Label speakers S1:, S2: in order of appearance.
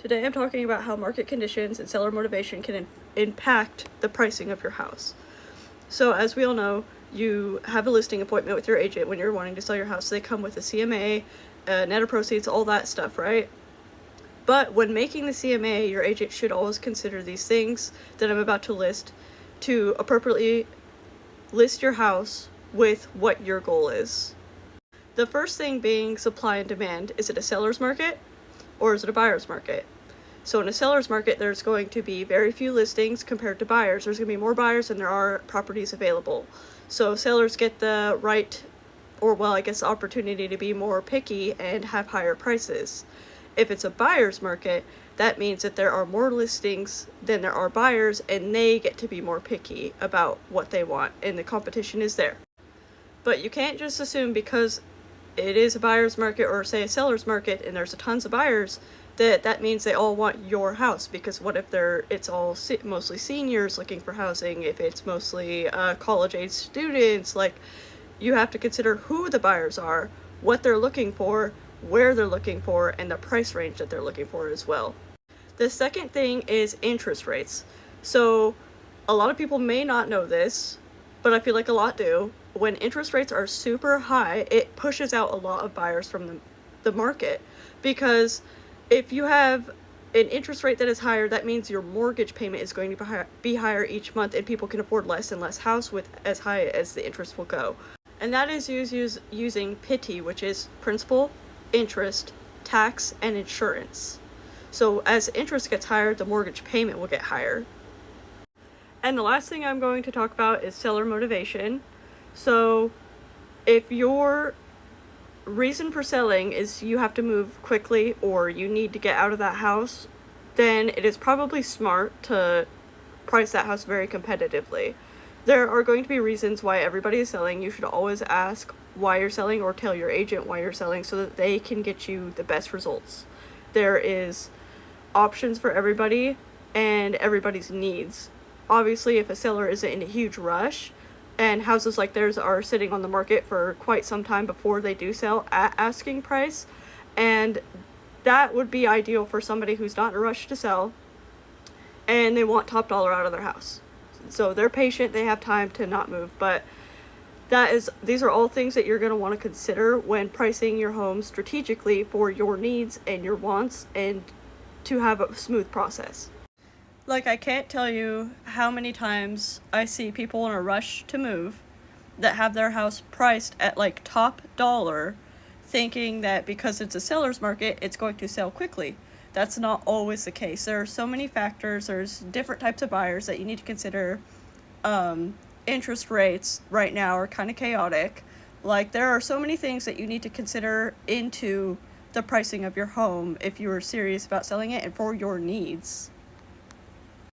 S1: Today I'm talking about how market conditions and seller motivation can impact the pricing of your house. So as we all know, you have a listing appointment with your agent when you're wanting to sell your house. They come with a CMA, net of proceeds, all that stuff, right? But when making the CMA, your agent should always consider these things that I'm about to list to appropriately list your house with what your goal is. The first thing being supply and demand. Is it a seller's market or is it a buyer's market? So in a seller's market, there's going to be very few listings compared to buyers. There's going to be more buyers than there are properties available. So sellers get the right, or well, I guess the opportunity to be more picky and have higher prices. If it's a buyer's market, that means that there are more listings than there are buyers, and they get to be more picky about what they want, and the competition is there. But you can't just assume because it is a buyer's market or say a seller's market and there's tons of buyers that means they all want your house, because what if it's all mostly seniors looking for housing, if it's mostly college-age students? Like, you have to consider who the buyers are, what they're looking for, where they're looking for, and the price range that they're looking for as well. The second thing is interest rates. So a lot of people may not know this, but I feel like a lot do. When interest rates are super high, it pushes out a lot of buyers from the market, because if you have an interest rate that is higher, that means your mortgage payment is going to be higher each month, and people can afford less and less house with as high as the interest will go. And that is using PITI, which is principal, interest, tax, and insurance. So as interest gets higher, the mortgage payment will get higher. And the last thing I'm going to talk about is seller motivation. So if your reason for selling is you have to move quickly or you need to get out of that house, then it is probably smart to price that house very competitively. There are going to be reasons why everybody is selling. You should always ask why you're selling, or tell your agent why you're selling, so that they can get you the best results. There is options for everybody and everybody's needs. Obviously, if a seller isn't in a huge rush, and houses like theirs are sitting on the market for quite some time before they do sell at asking price, and that would be ideal for somebody who's not in a rush to sell and they want top dollar out of their house. So they're patient, they have time to not move. But these are all things that you're going to want to consider when pricing your home strategically for your needs and your wants, and to have a smooth process. Like, I can't tell you how many times I see people in a rush to move that have their house priced at like top dollar, thinking that because it's a seller's market, it's going to sell quickly. That's not always the case. There are so many factors. There's different types of buyers that you need to consider. Interest rates right now are kind of chaotic. Like, there are so many things that you need to consider into the pricing of your home if you are serious about selling it and for your needs.